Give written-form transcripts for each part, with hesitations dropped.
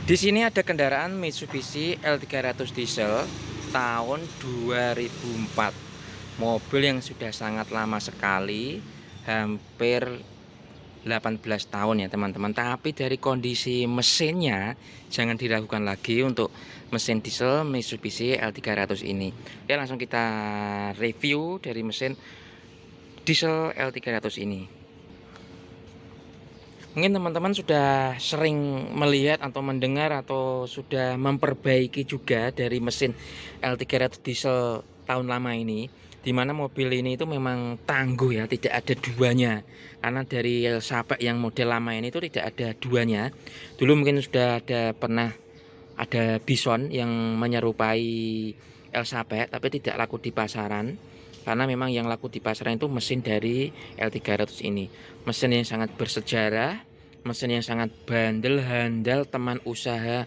Di sini ada kendaraan Mitsubishi L300 diesel tahun 2004. Mobil yang sudah sangat lama sekali, hampir 18 tahun ya teman-teman. Tapi dari kondisi mesinnya jangan diragukan lagi untuk mesin diesel Mitsubishi L300 ini. Ya, langsung kita review dari mesin diesel L300 ini. Mungkin teman-teman sudah sering melihat atau mendengar atau sudah memperbaiki juga dari mesin L300 diesel tahun lama ini, di mana mobil ini itu memang tangguh ya, tidak ada duanya. Karena dari Elsapek yang model lama ini itu tidak ada duanya. Dulu mungkin sudah pernah ada Bison yang menyerupai Elsapek, tapi tidak laku di pasaran. Karena memang yang laku di pasaran itu mesin dari L300 ini. Mesin yang sangat bersejarah, mesin yang sangat bandel, handal teman usaha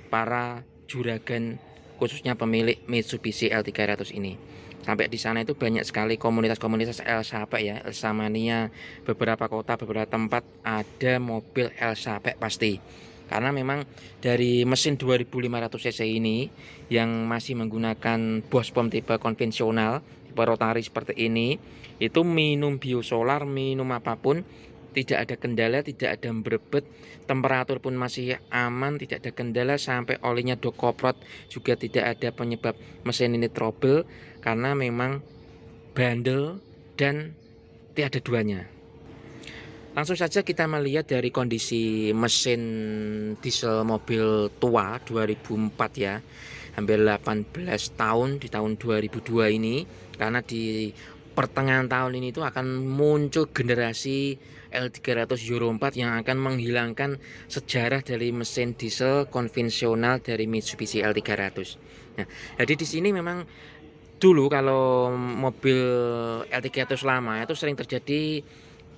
para juragan, khususnya pemilik Mitsubishi L300 ini. Sampai di sana itu banyak sekali komunitas-komunitas Elsapek ya, Elsamania, beberapa kota, beberapa tempat ada mobil Elsapek pasti. Karena memang dari mesin 2500 cc ini yang masih menggunakan bospom tipe konvensional, tipe rotari seperti ini, itu minum biosolar, minum apapun tidak ada kendala, tidak ada berebet, temperatur pun masih aman, tidak ada kendala, sampai olinya dokoprot juga tidak ada penyebab mesin ini trouble, karena memang bandel dan tiada duanya. Langsung saja kita melihat dari kondisi mesin diesel mobil tua 2004 ya. Hampir 18 tahun di tahun 2002 ini, karena di pertengahan tahun ini itu akan muncul generasi L300 Euro 4 yang akan menghilangkan sejarah dari mesin diesel konvensional dari Mitsubishi L300. Nah, jadi di sini memang dulu kalau mobil L300 lama itu sering terjadi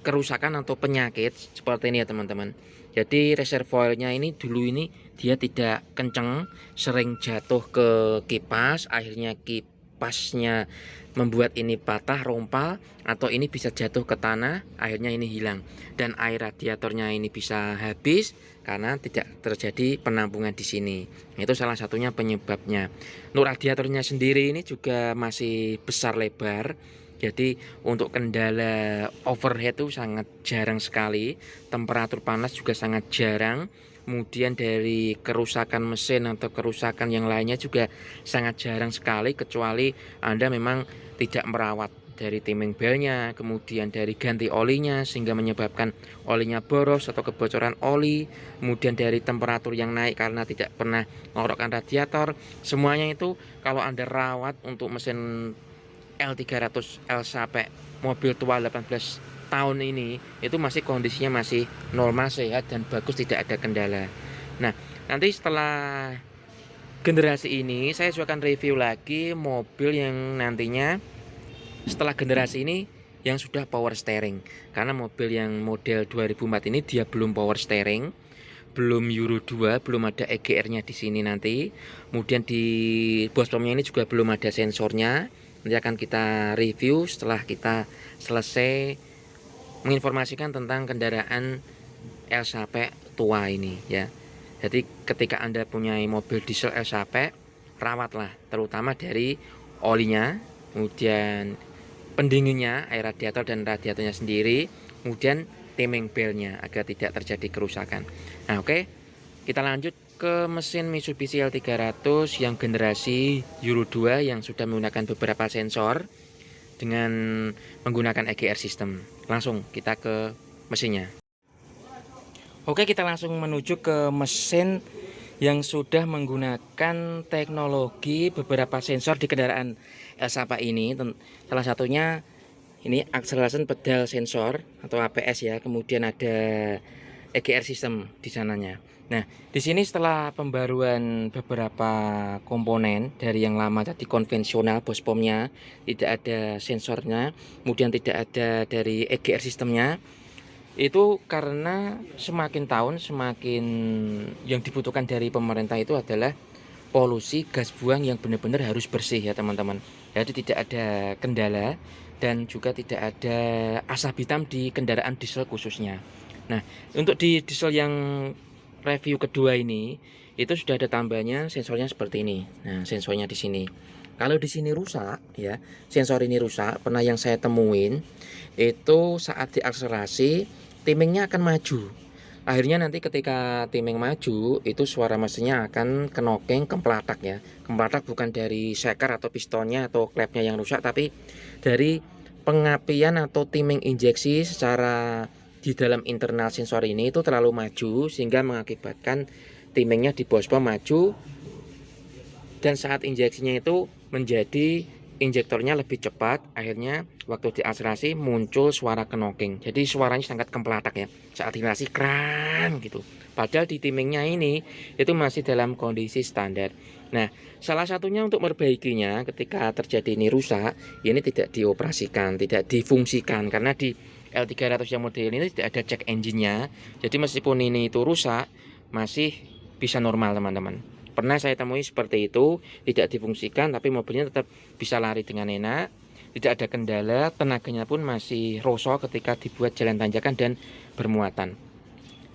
kerusakan atau penyakit seperti ini ya teman-teman. Jadi reservoirnya ini dulu ini dia tidak kenceng, sering jatuh ke kipas, akhirnya kipasnya membuat ini patah, rompal, atau ini bisa jatuh ke tanah, akhirnya ini hilang. Dan air radiatornya ini bisa habis karena tidak terjadi penampungan di sini. Itu salah satunya penyebabnya. Untuk radiatornya sendiri ini juga masih besar lebar. Jadi untuk kendala overhead itu sangat jarang sekali, temperatur panas juga sangat jarang. Kemudian dari kerusakan mesin atau kerusakan yang lainnya juga sangat jarang sekali, kecuali Anda memang tidak merawat dari timing belnya, kemudian dari ganti olinya sehingga menyebabkan olinya boros atau kebocoran oli, kemudian dari temperatur yang naik karena tidak pernah mengorokkan radiator. Semuanya itu kalau Anda rawat untuk mesin L300 Elsapek mobil tua 18 tahun ini itu masih kondisinya masih normal, sehat dan bagus, tidak ada kendala. Nah, nanti setelah generasi ini saya juga akan review lagi mobil yang nantinya setelah generasi ini yang sudah power steering. Karena mobil yang model 2004 ini dia belum power steering, belum Euro 2, belum ada EGR-nya di sini nanti. Kemudian di bospomnya ini juga belum ada sensornya. Nanti akan kita review setelah kita selesai menginformasikan tentang kendaraan Elsapek tua ini ya. Jadi ketika Anda punya mobil diesel Elsapek, rawatlah terutama dari olinya, kemudian pendinginnya, air radiator dan radiatornya sendiri, kemudian timing belnya agar tidak terjadi kerusakan. Nah, oke. Kita lanjut ke mesin Mitsubishi L300 yang generasi Euro 2 yang sudah menggunakan beberapa sensor dengan menggunakan EGR system. Langsung kita ke mesinnya. Oke, kita langsung menuju ke mesin yang sudah menggunakan teknologi beberapa sensor di kendaraan Elsapek ini. Salah satunya ini acceleration pedal sensor atau APS ya, kemudian ada EGR system di sananya. Nah, di sini setelah pembaruan beberapa komponen dari yang lama tadi konvensional bospomnya, tidak ada sensornya, kemudian tidak ada dari EGR sistemnya. Itu karena semakin tahun semakin yang dibutuhkan dari pemerintah itu adalah polusi gas buang yang benar-benar harus bersih ya teman-teman. Jadi tidak ada kendala dan juga tidak ada asap hitam di kendaraan diesel khususnya. Nah, untuk di diesel yang review kedua ini itu sudah ada tambahnya sensornya seperti ini. Nah, sensornya di sini. Kalau di sini rusak ya, sensor ini rusak, pernah yang saya temuin itu saat diakselerasi timingnya akan maju. Akhirnya nanti ketika timing maju itu suara mesinnya akan kenokeng, kemplatak ya. Kemplatak bukan dari shaker atau pistonnya atau klepnya yang rusak, tapi dari pengapian atau timing injeksi secara di dalam internal sensor ini itu terlalu maju sehingga mengakibatkan timingnya di bospom maju, dan saat injeksinya itu menjadi injektornya lebih cepat, akhirnya waktu diakselerasi muncul suara knocking. Jadi suaranya sangat kemplatak ya saat akselerasi kran gitu. Padahal di timingnya ini itu masih dalam kondisi standar. Nah, salah satunya untuk merbaikinya ketika terjadi ini rusak, ini tidak dioperasikan, tidak difungsikan karena di L300 yang model ini tidak ada check engine-nya. Jadi meskipun ini itu rusak, masih bisa normal teman-teman. Pernah saya temui seperti itu, tidak difungsikan tapi mobilnya tetap bisa lari dengan enak, tidak ada kendala, tenaganya pun masih rosok ketika dibuat jalan tanjakan dan bermuatan.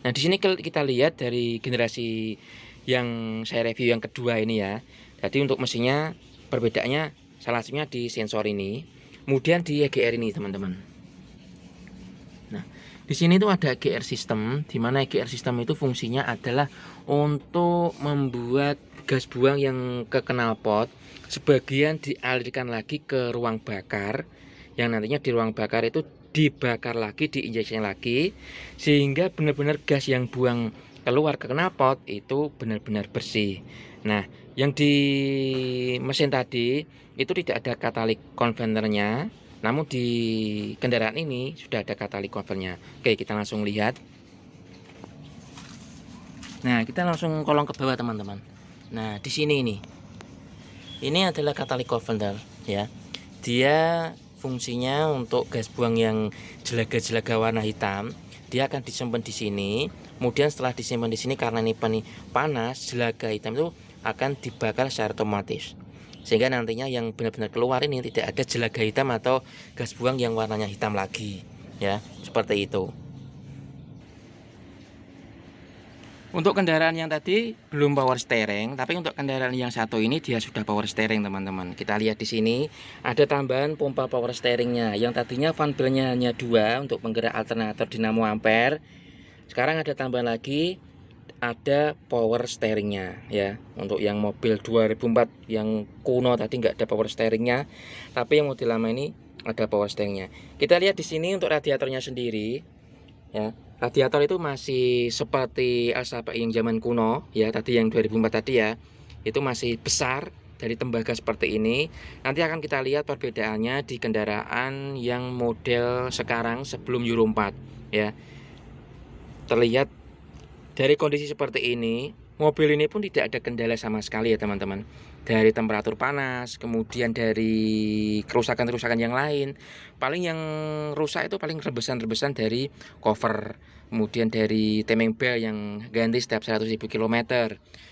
Nah, di sini kita lihat dari generasi yang saya review yang kedua ini ya. Jadi untuk mesinnya perbedaannya salah satunya di sensor ini, kemudian di EGR ini teman-teman. Nah, di sini tuh ada EGR system, di mana EGR system itu fungsinya adalah untuk membuat gas buang yang ke knalpot sebagian dialirkan lagi ke ruang bakar, yang nantinya di ruang bakar itu dibakar lagi, diinjeksinya lagi, sehingga benar-benar gas yang buang keluar ke knalpot itu benar-benar bersih. Nah, yang di mesin tadi itu tidak ada katalik konverternya, namun di kendaraan ini sudah ada katalik converternya. Oke, kita langsung lihat. Nah, kita langsung kolong ke bawah teman-teman. Nah, di sini ini adalah katalik converter ya. Dia fungsinya untuk gas buang yang jelaga-jelaga warna hitam. Dia akan disimpan di sini. Kemudian setelah disimpan di sini karena ini panas, jelaga hitam itu akan dibakar secara otomatis. Sehingga nantinya yang benar-benar keluar ini tidak ada jelaga hitam atau gas buang yang warnanya hitam lagi ya, seperti itu. Untuk kendaraan yang tadi belum power steering, tapi untuk kendaraan yang satu ini dia sudah power steering teman-teman. Kita lihat di sini ada tambahan pompa power steeringnya. Yang tadinya fan belnya hanya 2 untuk penggerak alternator dinamo ampere. Sekarang ada tambahan lagi, ada power steeringnya ya. Untuk yang mobil 2004 yang kuno tadi nggak ada power steeringnya, tapi yang model lama ini ada power steeringnya. Kita lihat di sini untuk radiatornya sendiri ya. Radiator itu masih seperti Alsapa yang zaman kuno ya, tadi yang 2004 tadi ya. Itu masih besar dari tembaga seperti ini. Nanti akan kita lihat perbedaannya di kendaraan yang model sekarang sebelum Euro 4 ya. Terlihat dari kondisi seperti ini, mobil ini pun tidak ada kendala sama sekali ya teman-teman. Dari temperatur panas, kemudian dari kerusakan-kerusakan yang lain. Paling yang rusak itu paling rebesan-rebesan dari cover, kemudian dari timing belt yang ganti setiap 100.000 km.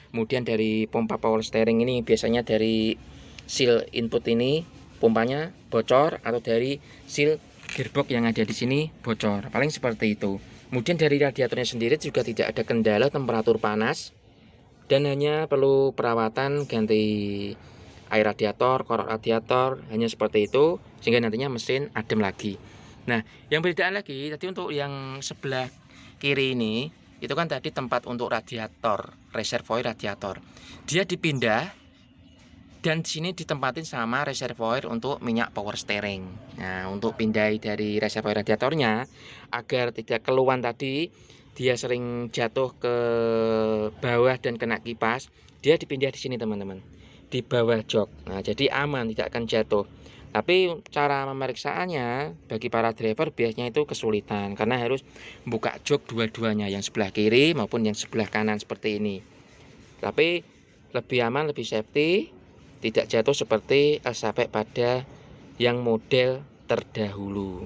Kemudian dari pompa power steering ini biasanya dari seal input ini pompanya bocor, atau dari seal gearbox yang ada di sini bocor. Paling seperti itu. Kemudian dari radiatornya sendiri juga tidak ada kendala temperatur panas, dan hanya perlu perawatan ganti air radiator, korek radiator, hanya seperti itu sehingga nantinya mesin adem lagi. Nah, yang berbeda lagi tadi untuk yang sebelah kiri ini, itu kan tadi tempat untuk radiator, reservoir radiator. Dia dipindah dan di sini ditempatin sama reservoir untuk minyak power steering. Nah, untuk pindah dari reservoir radiatornya agar tidak keluhan tadi dia sering jatuh ke bawah dan kena kipas, dia dipindah di sini teman-teman, di bawah jok. Nah, jadi aman, tidak akan jatuh. Tapi cara pemeriksaannya bagi para driver biasanya itu kesulitan karena harus buka jok dua-duanya, yang sebelah kiri maupun yang sebelah kanan seperti ini. Tapi lebih aman, lebih safety, tidak jatuh seperti sampai pada yang model terdahulu.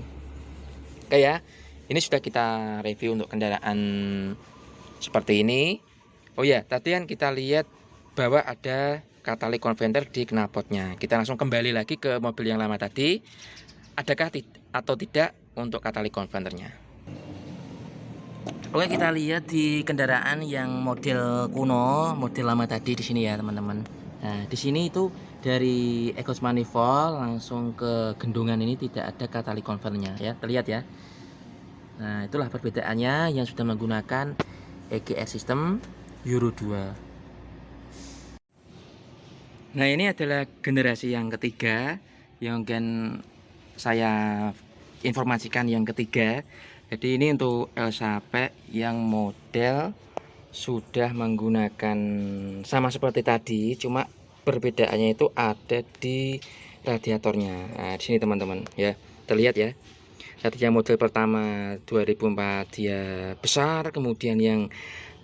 Oke ya, ini sudah kita review untuk kendaraan seperti ini. Oh ya, tadi kan kita lihat bahwa ada katalik converter di knalpotnya. Kita langsung kembali lagi ke mobil yang lama tadi. Adakah atau tidak untuk katalik converternya? Oke, kita lihat di kendaraan yang model kuno, model lama tadi di sini ya, teman-teman. Nah, di sini itu dari exhaust manifold langsung ke gendongan ini tidak ada catalytic converternya ya, terlihat ya. Nah, itulah perbedaannya yang sudah menggunakan EGR sistem Euro 2. Nah, ini adalah generasi yang ketiga yang akan saya informasikan, yang ketiga. Jadi ini untuk El Sape yang model sudah menggunakan sama seperti tadi, cuma perbedaannya itu ada di radiatornya. Nah, di sini teman-teman ya, terlihat ya. Tadinya model pertama 2004 dia besar, kemudian yang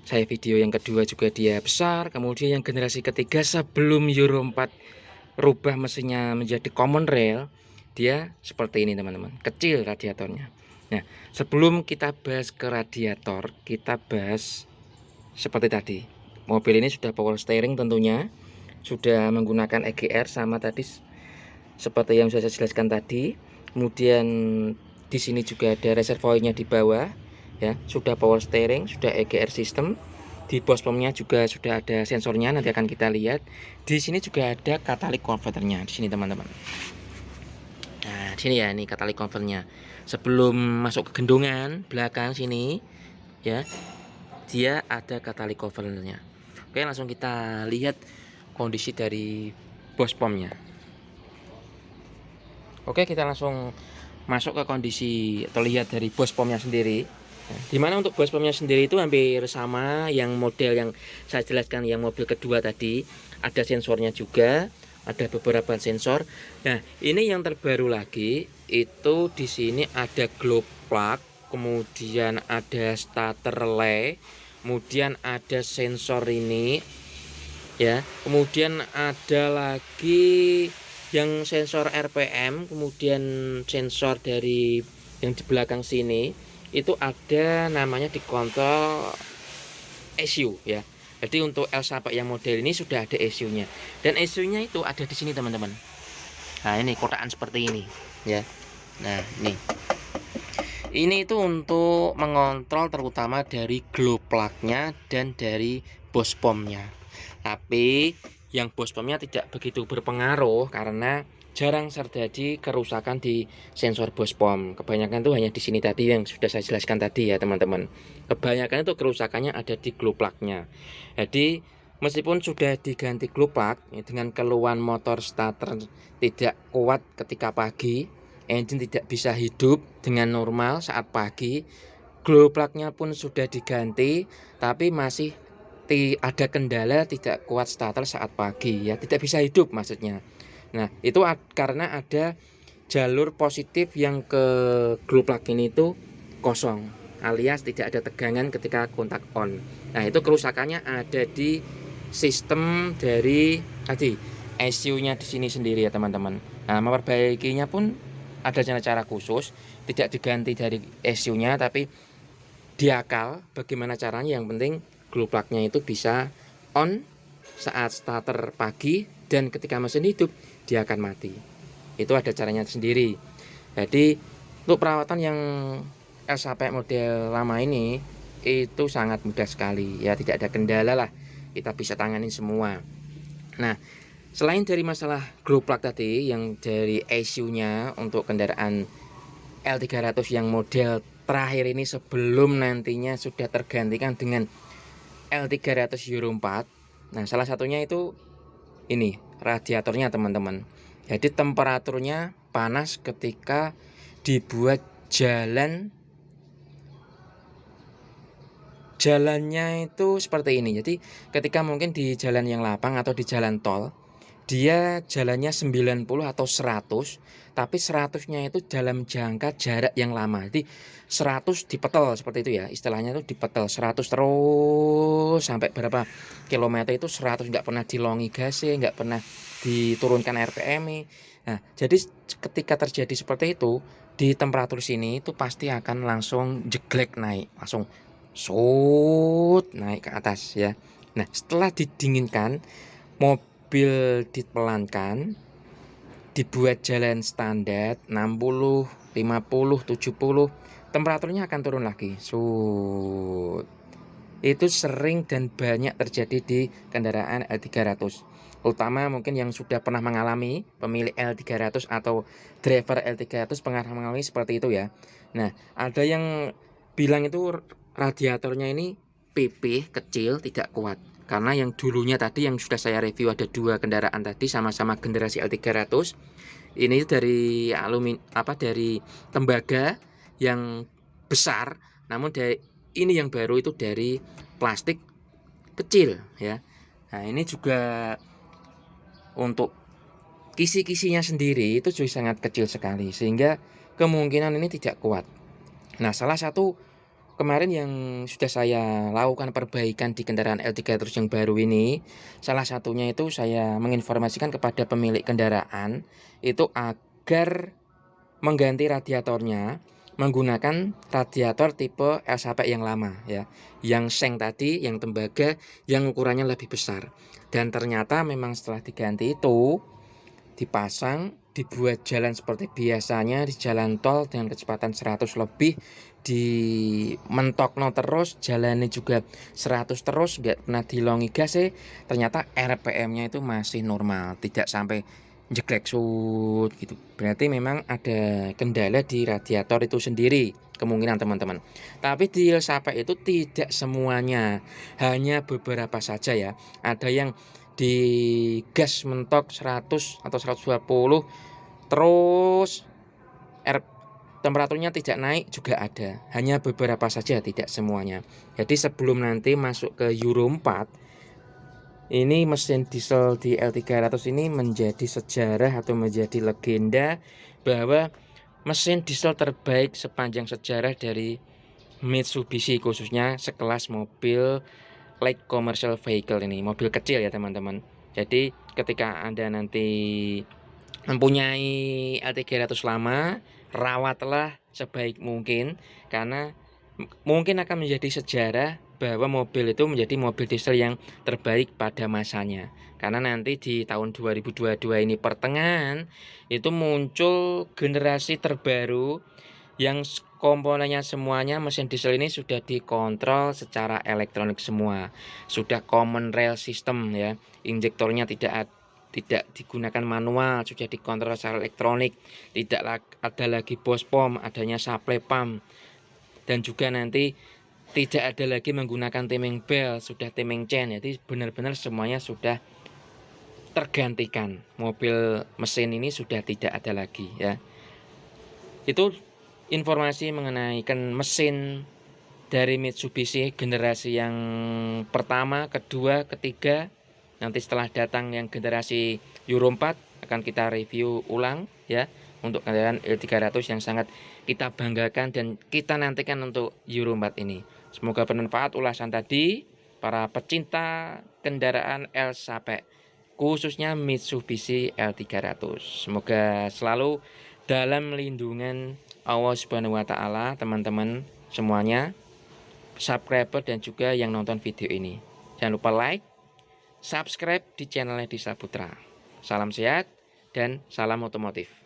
saya video yang kedua juga dia besar, kemudian yang generasi ketiga sebelum Euro 4 rubah mesinnya menjadi common rail, dia seperti ini teman-teman, kecil radiatornya. Nah, sebelum kita bahas ke radiator, kita bahas seperti tadi. Mobil ini sudah power steering tentunya, sudah menggunakan EGR sama tadi seperti yang sudah saya jelaskan tadi. Kemudian di sini juga ada reservoirnya di bawah ya, sudah power steering, sudah EGR system. Di bospomnya juga sudah ada sensornya, nanti akan kita lihat. Di sini juga ada catalytic converternya di sini teman-teman. Nah, di sini ya, ini catalytic converternya. Sebelum masuk ke gendongan belakang sini ya, dia ada catalytic converternya. Oke, langsung kita lihat kondisi dari bospomnya. Oke, kita langsung masuk ke kondisi atau lihat dari bospomnya sendiri. Nah, dimana untuk bospomnya sendiri itu hampir sama yang model yang saya jelaskan, yang mobil kedua tadi. Ada sensornya juga, ada beberapa sensor. Nah, ini yang terbaru lagi itu di sini ada glow plug, kemudian ada starter relay, kemudian ada sensor ini ya, kemudian ada lagi yang sensor RPM, kemudian sensor dari yang di belakang sini itu ada namanya di kontrol ECU ya. Jadi untuk El Sape yang model ini sudah ada ECU-nya, dan ECU-nya itu ada di sini teman-teman. Nah, ini kotakan seperti ini ya. Nah, ini itu untuk mengontrol terutama dari glow plug-nya dan dari bospomnya. Tapi yang bospomnya tidak begitu berpengaruh karena jarang terjadi kerusakan di sensor bospom. Kebanyakan itu hanya di sini tadi yang sudah saya jelaskan tadi ya teman-teman. Kebanyakan itu kerusakannya ada di glow plug-nya. Jadi meskipun sudah diganti glow plug dengan keluhan motor starter tidak kuat ketika pagi, engine tidak bisa hidup dengan normal saat pagi, glow plug-nya pun sudah diganti, tapi masih ada kendala tidak kuat starter saat pagi ya, tidak bisa hidup maksudnya. Nah, itu karena ada jalur positif yang ke glow plug ini itu kosong, alias tidak ada tegangan ketika kontak on. Nah, itu kerusakannya ada di sistem dari tadi ECU-nya di sini sendiri ya teman-teman. Nah, memperbaikinya pun ada cara-cara khusus, tidak diganti dari ECU-nya tapi diakal bagaimana caranya, yang penting glow plug-nya itu bisa on saat starter pagi, dan ketika mesin hidup dia akan mati. Itu ada caranya sendiri. Jadi untuk perawatan yang El Sape model lama ini itu sangat mudah sekali ya, tidak ada kendala lah, kita bisa tangani semua. Nah, selain dari masalah glow plug tadi yang dari ECU-nya untuk kendaraan L300 yang model terakhir ini sebelum nantinya sudah tergantikan dengan L300 Euro 4. Nah, salah satunya itu ini radiatornya teman-teman. Jadi temperaturnya panas ketika dibuat jalannya itu seperti ini. Jadi ketika mungkin di jalan yang lapang atau di jalan tol, dia jalannya 90 atau 100, tapi 100-nya itu dalam jangka jarak yang lama. Jadi 100 dipetel seperti itu ya, istilahnya itu dipetel 100 terus sampai berapa kilometer itu 100, nggak pernah dilongi gasnya, nggak pernah diturunkan RPM-nya. Nah, jadi ketika terjadi seperti itu di temperatur sini itu pasti akan langsung jeglek naik, langsung sut naik ke atas ya. Nah, setelah didinginkan, mobil dipelankan, dibuat jalan standar 60, 50, 70, temperaturnya akan turun lagi. Itu sering dan banyak terjadi di kendaraan L300. Terutama mungkin yang sudah pernah mengalami, pemilik L300 atau driver L300 pernah mengalami seperti itu ya. Nah, ada yang bilang itu radiatornya ini pipih, kecil, tidak kuat. Karena yang dulunya tadi yang sudah saya review ada 2 kendaraan tadi sama-sama generasi L300. Ini dari dari tembaga yang besar, namun ini yang baru itu dari plastik kecil ya. Nah, ini juga untuk kisi-kisinya sendiri itu juga sangat kecil sekali sehingga kemungkinan ini tidak kuat. Nah, salah satu kemarin yang sudah saya lakukan perbaikan di kendaraan L300 yang baru ini, salah satunya itu saya menginformasikan kepada pemilik kendaraan itu agar mengganti radiatornya menggunakan radiator tipe LSAP yang lama ya. Yang seng tadi, yang tembaga yang ukurannya lebih besar. Dan ternyata memang setelah diganti itu dipasang, dibuat jalan seperti biasanya di jalan tol dengan kecepatan 100 lebih, di mentokno terus, jalannya juga 100 terus, nggak pernah dilongi gas ternyata RPM-nya itu masih normal, tidak sampai jeglek gitu. Berarti memang ada kendala di radiator itu sendiri, kemungkinan teman-teman. Tapi di LSAP itu tidak semuanya, hanya beberapa saja ya. Ada yang di gas mentok 100 atau 120 terus temperaturnya tidak naik juga ada, hanya beberapa saja, tidak semuanya. Jadi sebelum nanti masuk ke Euro 4, ini mesin diesel di L300 ini menjadi sejarah atau menjadi legenda bahwa mesin diesel terbaik sepanjang sejarah dari Mitsubishi, khususnya sekelas mobil light commercial vehicle ini, mobil kecil ya teman-teman. Jadi ketika Anda nanti mempunyai L300 lama, rawatlah sebaik mungkin karena mungkin akan menjadi sejarah bahwa mobil itu menjadi mobil diesel yang terbaik pada masanya. Karena nanti di tahun 2022 ini pertengahan itu muncul generasi terbaru yang komponennya semuanya mesin diesel ini sudah dikontrol secara elektronik semua. Sudah common rail system ya. Injektornya tidak digunakan manual, sudah dikontrol secara elektronik. Tidak ada lagi bos pom, adanya supply pump. Dan juga nanti tidak ada lagi menggunakan timing bell, sudah timing chain. Jadi benar-benar semuanya sudah tergantikan. Mobil mesin ini sudah tidak ada lagi ya. Itu informasi mengenai mesin dari Mitsubishi generasi yang pertama, kedua, ketiga. Nanti setelah datang yang generasi Euro 4 akan kita review ulang ya untuk kendaraan L300 yang sangat kita banggakan dan kita nantikan untuk Euro 4 ini. Semoga bermanfaat ulasan tadi para pecinta kendaraan LSAP khususnya Mitsubishi L300. Semoga selalu dalam lindungan Allah Subhanahu wa taala, teman-teman semuanya, subscriber dan juga yang nonton video ini. Jangan lupa like, subscribe di channelnya Disa Putra. Salam sehat dan salam otomotif.